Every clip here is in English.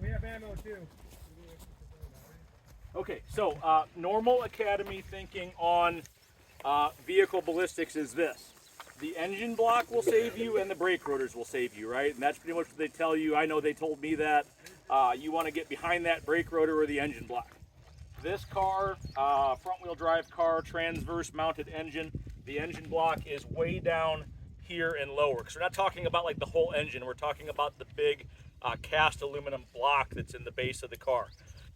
We have ammo too. Okay, so normal academy thinking on vehicle ballistics is this. The engine block will save you and the brake rotors will save you, right? And that's pretty much what they tell you. I know they told me that. You want to get behind that brake rotor or the engine block. This car, front wheel drive car, transverse mounted engine, the engine block is way down here and lower. Because we're not talking about like the whole engine, we're talking about the big cast aluminum block that's in the base of the car.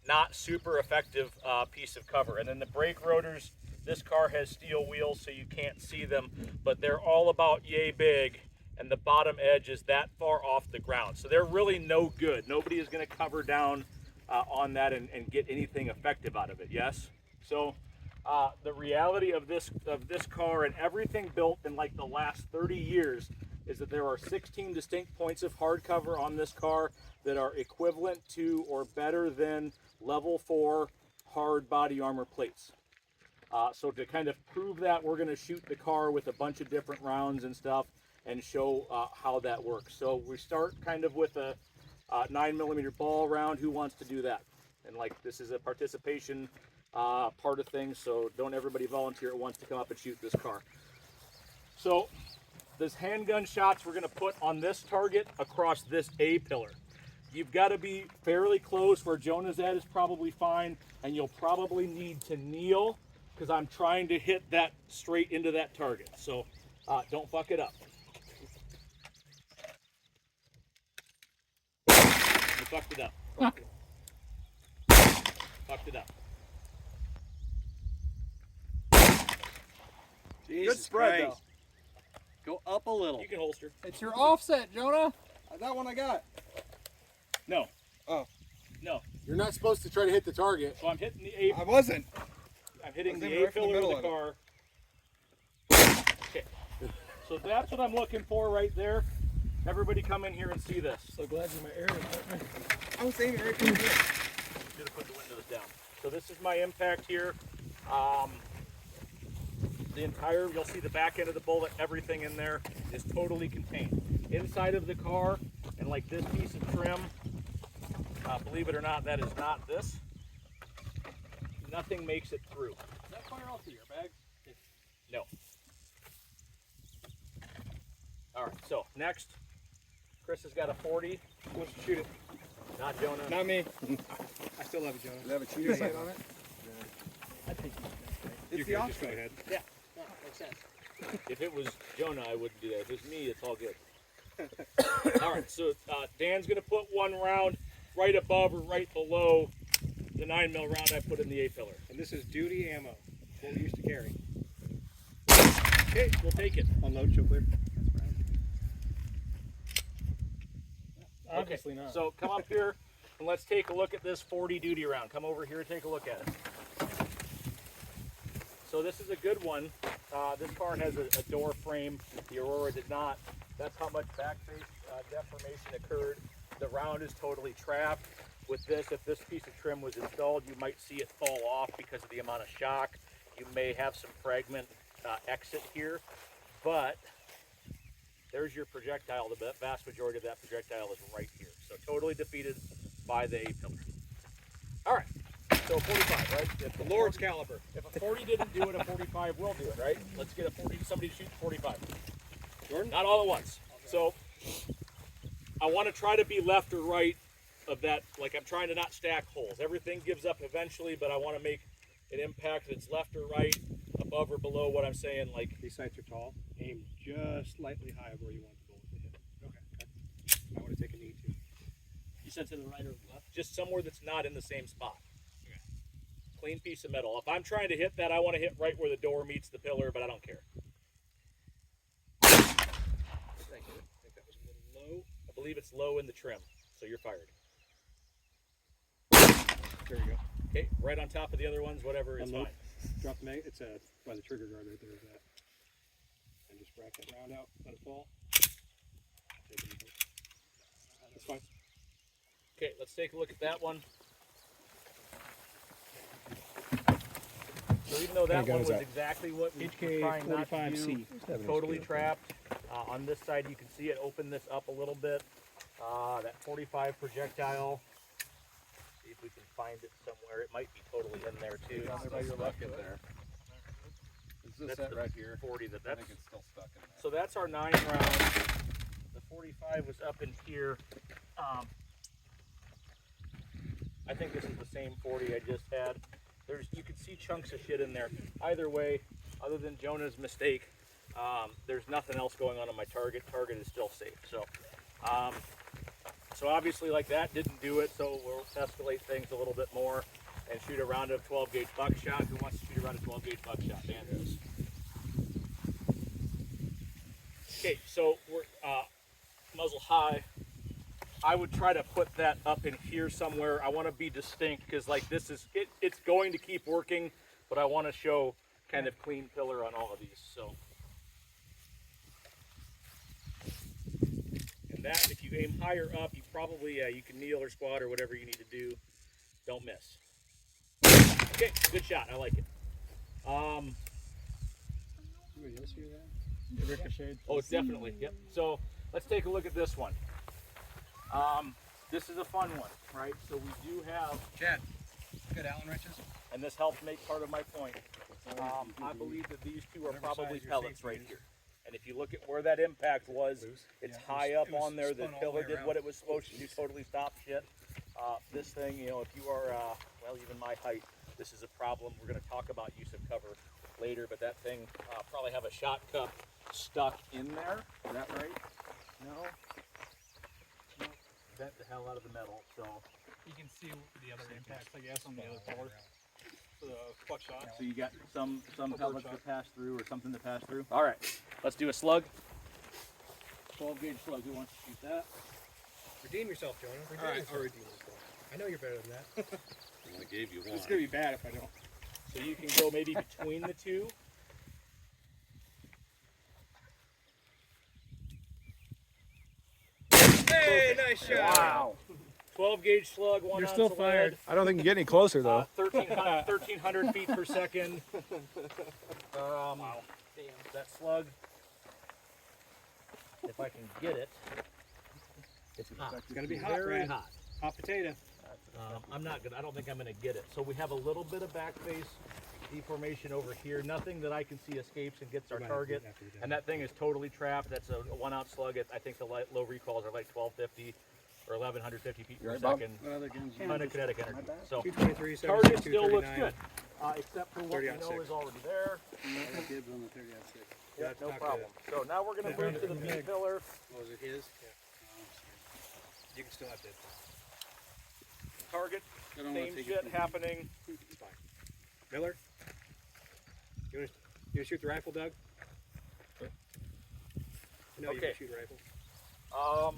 Not super effective piece of cover. And then the brake rotors, this car has steel wheels so you can't see them, but they're all about yay big, and the bottom edge is that far off the ground. So they're really no good. Nobody is going to cover down on that and get anything effective out of it, yes? So the reality of this car and everything built in like the last 30 years is that there are 16 distinct points of hard cover on this car that are equivalent to or better than level 4 hard body armor plates. So to kind of prove that, we're going to shoot the car with a bunch of different rounds and stuff and show how that works. So we start kind of with a 9mm ball round. Who wants to do that? And like this is a participation part of things, so don't everybody volunteer at once to come up and shoot this car. So this handgun shots we're going to put on this target across this A pillar. You've got to be fairly close. Where Jonah's at is probably fine, and you'll probably need to kneel because I'm trying to hit that straight into that target. So don't fuck it up. You fucked it up. Fucked it up. Jesus Good spread, Christ. Go up a little. You can holster. It's your offset, Jonah. That one I got. No. Oh. No. You're not supposed to try to hit the target. So I'm hitting the A. I wasn't. I'm hitting I was the aiming A right from the pillar of middle the of car. Okay. So that's what I'm looking for right there. Everybody come in here and see this. So glad you're my air department. I was aiming right from here. Should have put the windows down. So this is my impact here. The entire, you'll see the back end of the bullet, everything in there is totally contained. Inside of the car, and like this piece of trim, believe it or not, that is not this. Nothing makes it through. Does that fire off the airbags? No. All right, so next, Chris has got a 40. Who wants to shoot it? Not Jonah. Not me. I still love you, Jonah. Does it have a cheater sight on it? I think It's the offset. Go ahead. Yeah. no, makes sense. If it was Jonah, I wouldn't do that. If it was me, it's all good. All right, so Dan's going to put one round right above or right below the 9mm round I put in the A pillar. And this is duty ammo. What we used to carry. Okay, we'll take it. Unload, show clear. Okay, Obviously not. so come up here and let's take a look at this 40 duty round. Come over here and take a look at it. So this is a good one. This car has a door frame. The Aurora did not. That's how much back face deformation occurred. The round is totally trapped. With this, if this piece of trim was installed, you might see it fall off because of the amount of shock. You may have some fragment exit here, but there's your projectile. The vast majority of that projectile is right here. So totally defeated by the A pillar. All right, so 45, right? If The Lord's caliber. If a 40 didn't do it, a 45 will do it, right? Let's get a 40, somebody to shoot 45. Jordan? Not all at once. So I want to try to be left or right of that. Like I'm trying to not stack holes. Everything gives up eventually, but I want to make an impact that's left or right, above or below what I'm saying. Like These sights are tall. Aim just slightly high of where you want the bullet to hit. Okay. I want to take a knee too. You said to the right or the left? just somewhere that's not in the same spot. Okay. Clean piece of metal. If I'm trying to hit that, I want to hit right where the door meets the pillar, but I don't care. Thank you. I think that was a little low. I believe it's low in the trim, so you're fired. There you go. Okay, right on top of the other ones, whatever, it's Unload. fine. Drop the mag. It's by the trigger guard right there. Is that. And just rack that round out. Let it fall. Take it. That's fine. Okay, let's take a look at that one. So even though that one was exactly what we were trying not to do, totally trapped. On this side you can see it open this up a little bit. That 45 projectile See if we can find it somewhere. It might be totally in there too. Down there by your left in there. Is this That's that the right here? 40 that I that's. think it's still stuck in there. So that's our 9 rounds. The 45 was up in here. I think this is the same 40 I just had. You can see chunks of shit in there. Either way, other than Jonah's mistake, there's nothing else going on my target. Target is still safe. So, so obviously like that didn't do it. So we'll escalate things a little bit more and shoot a round of 12 gauge buckshot. Who wants to shoot a round of 12 gauge buckshot? Dan does. Okay, so we're muzzle high. I would try to put that up in here somewhere. I want to be distinct because like this is it's going to keep working, but I want to show kind of clean pillar on all of these. So, and that if you aim higher up, you probably you can kneel or squat or whatever you need to do. Don't miss. Okay, good shot. I like it. Anybody else hear that? Ricochet. Oh, definitely. Yep. So let's take a look at this one. This is a fun one, right? So we do have, Chad, good Allen wrenches? and this helps make part of my point. I believe that these two are probably pellets right here. And if you look at where that impact was, it's high up on there. The pillar did what it was supposed to do, totally stop shit. This thing, you know, if you are, well, even my height, this is a problem. We're going to talk about use of cover later, but that thing probably have a shot cup stuck in there. Is that right? No? No. Bent the hell out of the metal, so. You can see the other impacts, I guess, on the other color. The buckshot. So you got some pellets to pass through or something to pass through. All right, let's do a slug. 12 gauge slug. Who wants to shoot that? Redeem yourself, Jonah. All right, I'll redeem myself. I know you're better than that. I only gave you one. It's gonna be bad if I don't. So you can go maybe between the two. Hey, nice shot. Wow. 12 gauge slug, one You're ounce still of fired. lead, I don't think you can get any closer though. 1,300 feet per second. Wow. Damn, that slug. If I can get it. It's hot. It's gonna be hot, Very Brad. hot. Hot potato. I'm not gonna. I don't think I'm gonna get it. So we have a little bit of back face deformation over here. Nothing that I can see escapes and gets our target. And that thing is totally trapped. That's a 1 ounce slug. I think the low recalls are like 1250 or 1150 feet per second. Ton of kinetic energy. So 223, target still looks good, except for what we 30-06. know is already there. Dibs on the 30-06. Yeah, That's no not problem. So now we're gonna move to the B pillar. Was it his? You can still have this. Target, I don't want same to take shit it. happening. It's fine. Miller, you wanna shoot the rifle, Doug? No, you Okay. can shoot rifle. I'm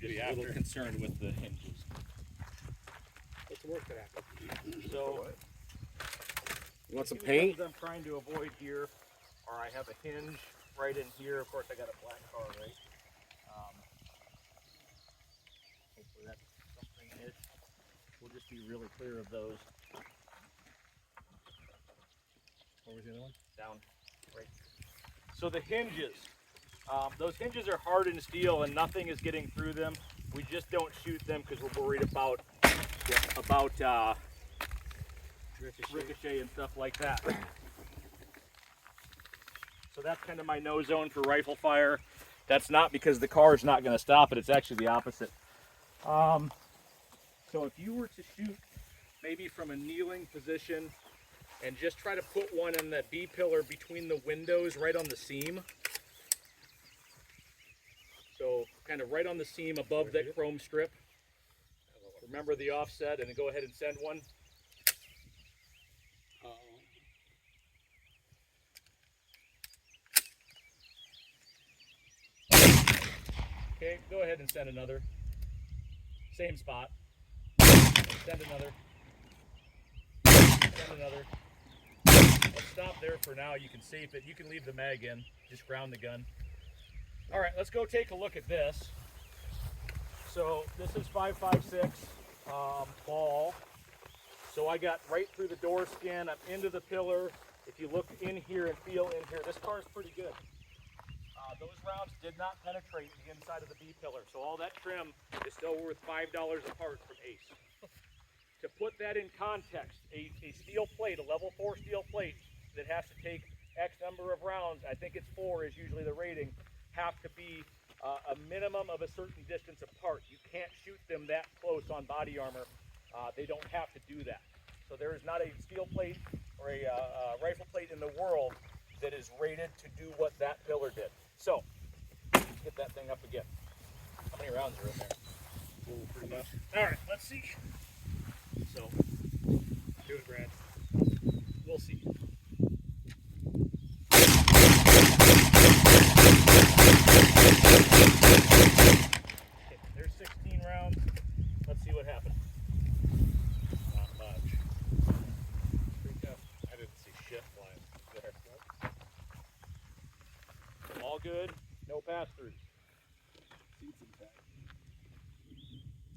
just a little concerned with the hinges. What's the worst that happen? So, You want some two paint? things I'm trying to avoid here are I have a hinge right in here. Of course, I got a black car, right? Hopefully that's something-ish. We'll just be really clear of those. What was the other one? Down, right. So the hinges, those hinges are hardened steel and nothing is getting through them. We just don't shoot them because we're worried about ricochet and stuff like that. So that's kind of my no zone for rifle fire. That's not because the car is not going to stop it. It's actually the opposite. So if you were to shoot maybe from a kneeling position and just try to put one in that B pillar between the windows right on the seam. So kind of right on the seam above that chrome strip. Remember the offset and then go ahead and send one. Okay, go ahead and send another. Same spot. Send another. Send another. Let's stop there for now. You can save it. You can leave the mag in. Just ground the gun. All right, let's go take a look at this. So this is 5.56 ball. So I got right through the door skin. I'm into the pillar. If you look in here and feel in here, this car is pretty good. rounds did not penetrate the inside of the B pillar, so all that trim is still worth $5 a part from Ace. To put that in context, a steel plate, a level 4 steel plate that has to take X number of rounds, I think it's 4 is usually the rating, have to be a minimum of a certain distance apart. You can't shoot them that close on body armor. They don't have to do that. So there is not a steel plate or a rifle plate in the world that is rated to do what that pillar did. So, let's get that thing up again. How many rounds are in there? All right, let's see. So, Do it, Brad. we'll see. Okay, there's 16 rounds. Let's see what happened. Not much. Pretty tough. I didn't see shit flying there. All good. No pass-throughs.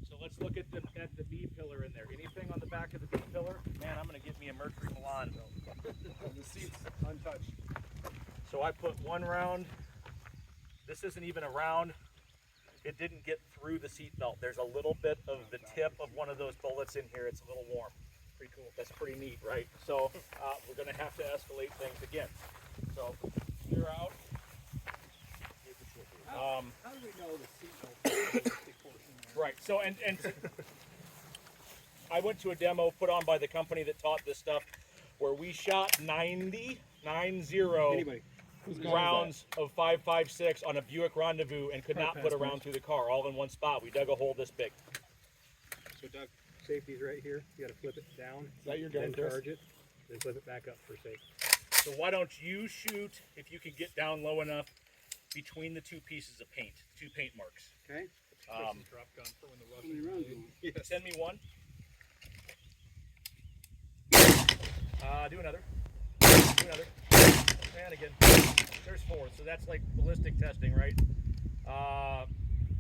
So let's look at the B pillar in there. Anything on the back of the B pillar? Man, I'm gonna get me a Mercury Milan. The seat's untouched. So I put 1 round. This isn't even a round. It didn't get through the seat belt. There's a little bit of the tip of one of those bullets in here. It's a little warm. Pretty cool. That's pretty neat, right? So we're gonna have to escalate things again. So you're out. How do we know the seatbelt portion? Right. So and I went to a demo put on by the company that taught this stuff, where we shot 90 Anybody? rounds of 5.56 on a Buick Rendezvous and could not put a round through the car, all in one spot. We dug a hole this big. So Doug, safety's right here. You gotta flip it down. Is that your Then gun, Chris? charge it. Then flip it back up for safe. So why don't you shoot, if you can get down low enough, between the 2 pieces of paint, 2 paint marks. Okay. Drop gun for when the How many rounds you want? Send me one. Do another. Do another. And again. There's 4. So that's like ballistic testing, right?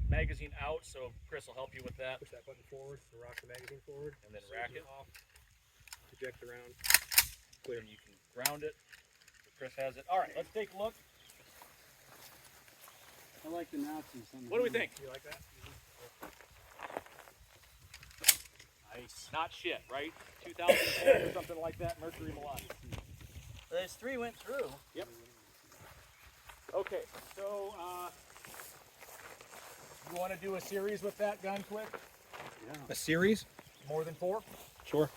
Magazine out, so Chris will help you with that. Push that button forward to rock the magazine forward. And then rack it. Off. Eject the round. Clear. And you can ground it. Chris has it. All right, let's take a look. I like the Nazis. What do we think? You like that? Nice. Not shit, right? 2010 or something like that, Mercury Milan. There's 3 went through. Yep. Okay, so you want to do a series with that gun quick? A series? More than 4? Sure.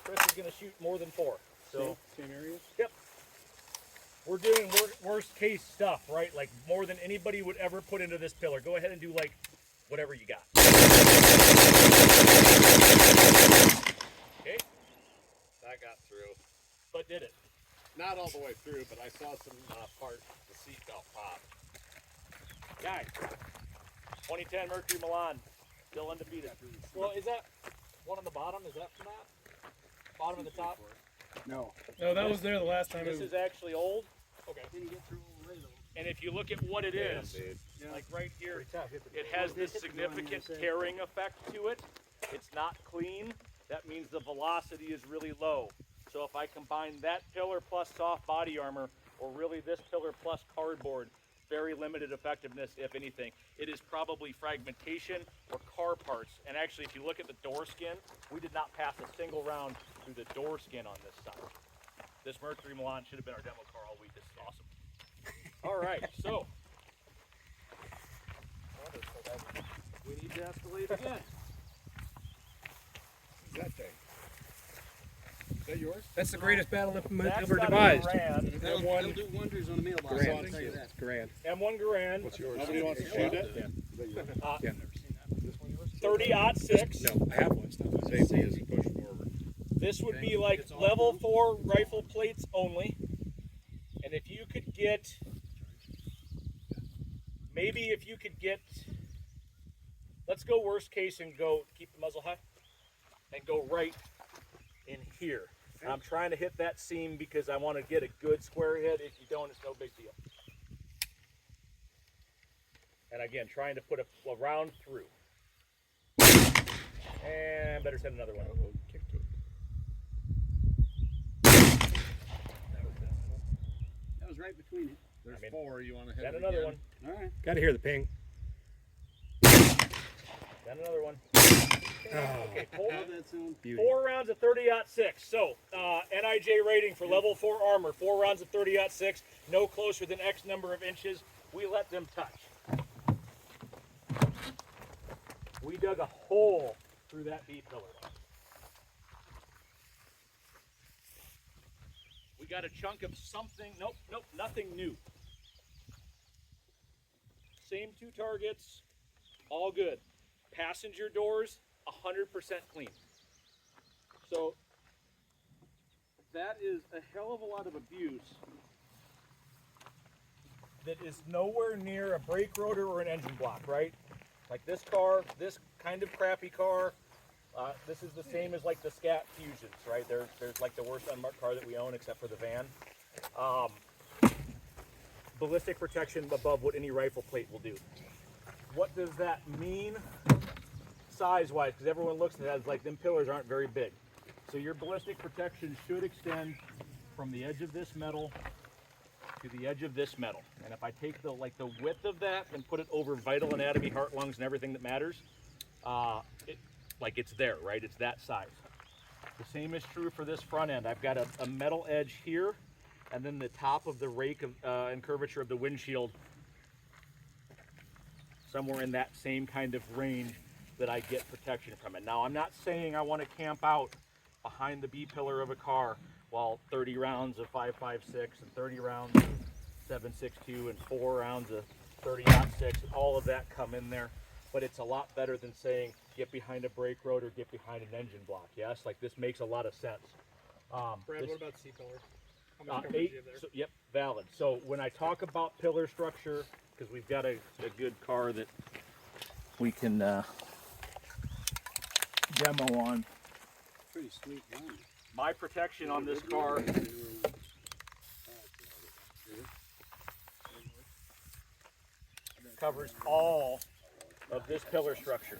Chris is going to shoot more than 4. So Same areas? Yep. We're doing worst case stuff, right? Like more than anybody would ever put into this pillar. Go ahead and do like whatever you got. Okay. That got through. But did it? Not all the way through, but I saw some part the seatbelt pop. Guys, 2010 Mercury Milan, still undefeated. Well, is that one on the bottom? Is that from that? Bottom of the top? No. No, that was there the last time. This is actually old. Okay. Didn't get through all the way though. And if you look at what it is, like right here, it has this significant tearing effect to it. It's not clean. That means the velocity is really low. So if I combine that pillar plus soft body armor, or really this pillar plus cardboard, very limited effectiveness, if anything. It is probably fragmentation or car parts. And actually, if you look at the door skin, we did not pass a single round through the door skin on this side. This Mercury Milan should have been our demo car all week. This is awesome. All right, so we need to escalate again. What's that thing? Is that yours? That's the greatest battle implement That's ever not a devised. Garand. That'll do wonders on the mailbox. Garand. I'll tell you that. Garand. M1 Garand. What's yours? Nobody wants to shoot it? Yeah. 30-06. No, I have one. It's not the Safety is pushed forward. This would be like level 4 rifle plates only. And if you could get, maybe if you could get, let's go worst case and go, keep the muzzle high, and go right in here. I'm trying to hit that seam because I want to get a good square hit. If you don't, it's no big deal. And again, trying to put a round through. And better send another one. That was right between it. There's I mean, 4. You want to hit Then it another again? one. All right. Gotta hear the ping. Then another one. Oh, Okay, four, How'd that sound? beauty. 4 rounds of 30-06. So, NIJ rating for level 4 armor, 4 rounds of 30-06, no closer than X number of inches. We let them touch. We dug a hole through that B pillar. We got a chunk of something. Nope, nothing new. Same 2 targets, all good. Passenger doors, 100% clean. So that is a hell of a lot of abuse that is nowhere near a brake rotor or an engine block, right? Like this car, this kind of crappy car, this is the same as like the Scat Fusions, right? There's like the worst unmarked car that we own except for the van. Ballistic protection above what any rifle plate will do. What does that mean size-wise? Because everyone looks at it as like them pillars aren't very big. So your ballistic protection should extend from the edge of this metal to the edge of this metal. And if I take the width of that and put it over vital anatomy, heart, lungs, and everything that matters, it's there, right? It's that size. The same is true for this front end. I've got a metal edge here, and then the top of the rake and curvature of the windshield somewhere in that same kind of range that I get protection from it. Now, I'm not saying I want to camp out behind the B pillar of a car while 30 rounds of 5.56 and 30 rounds of 7.62 and 4 rounds of 30-06 and all of that come in there. But it's a lot better than saying get behind a brake rotor, get behind an engine block. Yes, like this makes a lot of sense. Brad, this- what about C-pillar? How much coverage do 8, you have there? so, yep, valid. So when I talk about pillar structure, because we've got a good car that we can demo on. Pretty sweet gun. My protection on this car covers all of this pillar structure.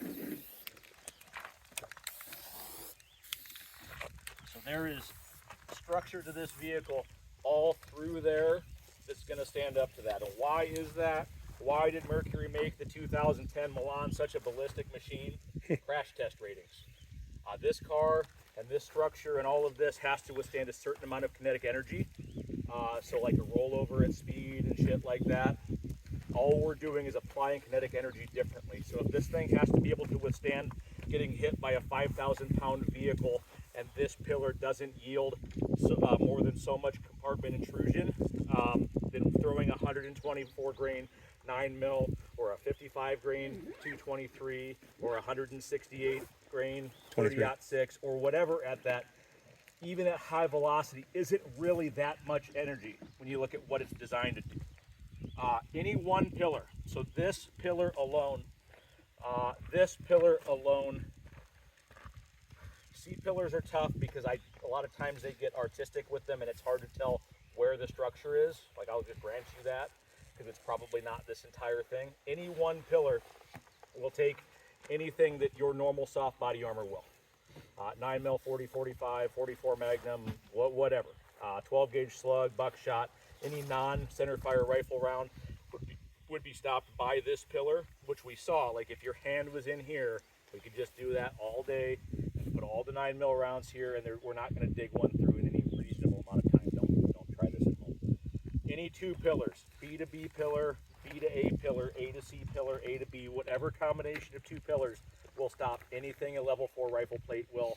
So there is structure to this vehicle all through there that's going to stand up to that. And why is that? Why did Mercury make the 2010 Milan such a ballistic machine? Crash test ratings. This car and this structure and all of this has to withstand a certain amount of kinetic energy. So like a rollover at speed and shit like that. All we're doing is applying kinetic energy differently. So if this thing has to be able to withstand getting hit by a 5,000-pound vehicle and this pillar doesn't yield more than so much compartment intrusion, then throwing a 124 grain 9mm or a 55 grain 223 or a 168 grain 30-06 or whatever at that, even at high velocity, isn't really that much energy when you look at what it's designed to do. Any one pillar, so this pillar alone, C-pillars are tough because a lot of times they get artistic with them and it's hard to tell where the structure is. Like I'll just grant you that because it's probably not this entire thing. Any one pillar will take anything that your normal soft body armor will. 9mm, 40, 45, 44 Magnum, whatever. 12 gauge slug, buckshot, any non-center fire rifle round would be stopped by this pillar, which we saw. Like if your hand was in here, we could just do that all day and put all the 9mm rounds here, and we're not going to dig one through in any reasonable amount of time. Don't try this at home. Any 2 pillars, B to B pillar, B to A pillar, A to C pillar, A to B, whatever combination of 2 pillars will stop anything a level 4 rifle plate will,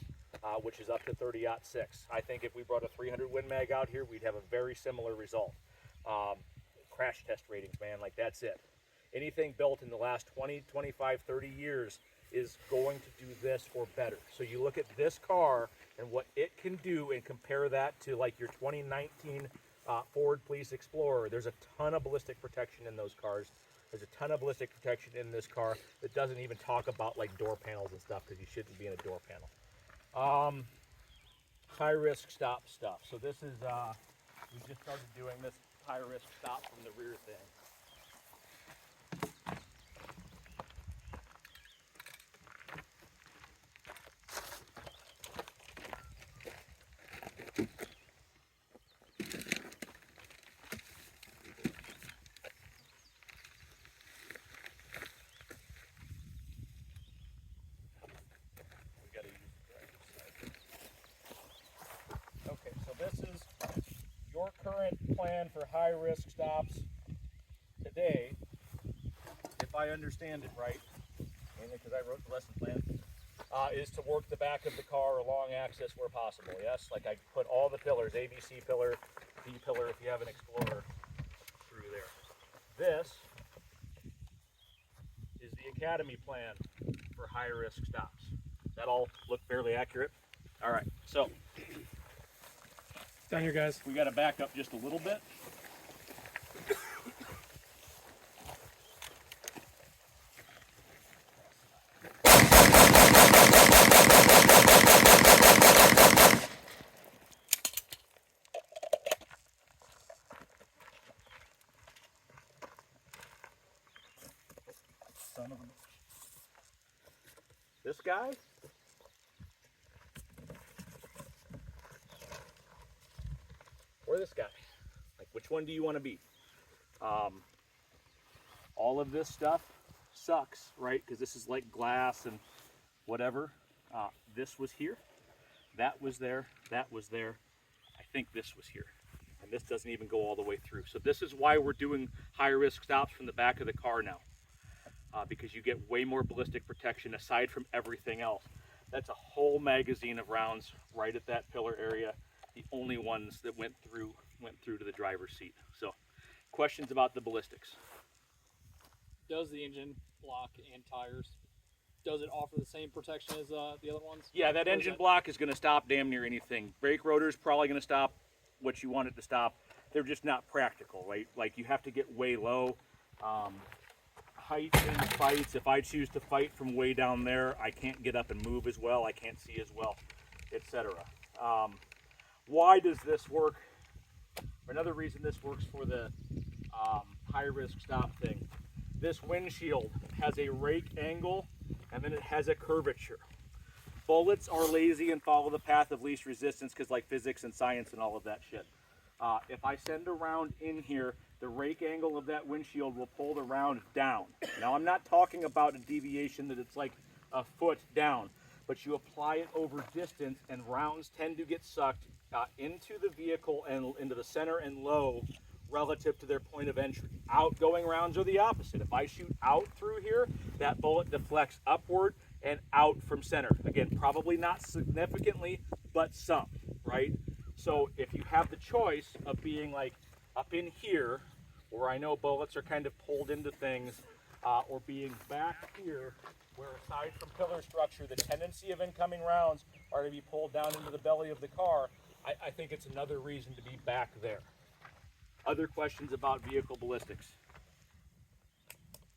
which is up to 30-06. I think if we brought a 300 Win Mag out here, we'd have a very similar result. Crash test ratings, man, like that's it. Anything built in the last 20, 25, 30 years is going to do this or better. So you look at this car and what it can do and compare that to like your 2019 Ford Police Explorer. There's a ton of ballistic protection in those cars. There's a ton of ballistic protection in this car that doesn't even talk about like door panels and stuff because you shouldn't be in a door panel. High risk stop stuff. So this is, we just started doing this high risk stop from the rear thing. plan for high-risk stops today, if I understand it right, mainly because I wrote the lesson plan, is to work the back of the car along axis where possible. Yes, like I put all the pillars, ABC pillar, B pillar if you have an Explorer, through there. This is the Academy plan for high-risk stops. That all look fairly accurate? All right, so Down here, guys. we got to back up just a little bit. Son of a bitch. This guy? Or this guy? Like, which one do you want to be? All of this stuff sucks, right? Because this is like glass and whatever. This was here. That was there. That was there. I think this was here. And this doesn't even go all the way through. So this is why we're doing high-risk stops from the back of the car now. Because you get way more ballistic protection aside from everything else. That's a whole magazine of rounds right at that pillar area. The only ones that went through to the driver's seat. So, questions about the ballistics? Does the engine block and tires, does it offer the same protection as the other ones? Yeah, that engine block is going to stop damn near anything. Brake rotor's probably going to stop what you want it to stop. They're just not practical, right? Like, you have to get way low. Height in fights, if I choose to fight from way down there, I can't get up and move as well, I can't see as well, etc. Why does this work? Another reason this works for the high-risk stop thing. This windshield has a rake angle and then it has a curvature. Bullets are lazy and follow the path of least resistance because like physics and science and all of that shit. If I send a round in here, the rake angle of that windshield will pull the round down. Now, I'm not talking about a deviation that it's like a foot down, but you apply it over distance and rounds tend to get sucked into the vehicle and into the center and low relative to their point of entry. Outgoing rounds are the opposite. If I shoot out through here, that bullet deflects upward and out from center. Again, probably not significantly, but some, right? So if you have the choice of being like up in here, where I know bullets are kind of pulled into things, or being back here, where aside from pillar structure, the tendency of incoming rounds are to be pulled down into the belly of the car, I think it's another reason to be back there. Other questions about vehicle ballistics?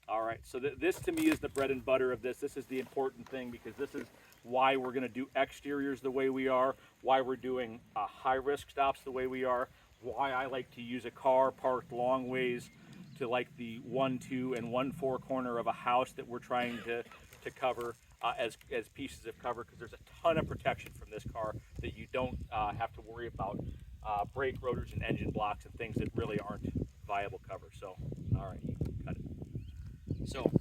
All right, so this to me is the bread and butter of this. This is the important thing because this is why we're going to do exteriors the way we are, why we're doing high-risk stops the way we are, why I like to use a car parked long ways to like the 1-2 and 1-4 corner of a house that we're trying to cover as pieces of cover, because there's a ton of protection from this car that you don't have to worry about brake rotors and engine blocks and things that really aren't viable cover. So, all right, you can cut it. So,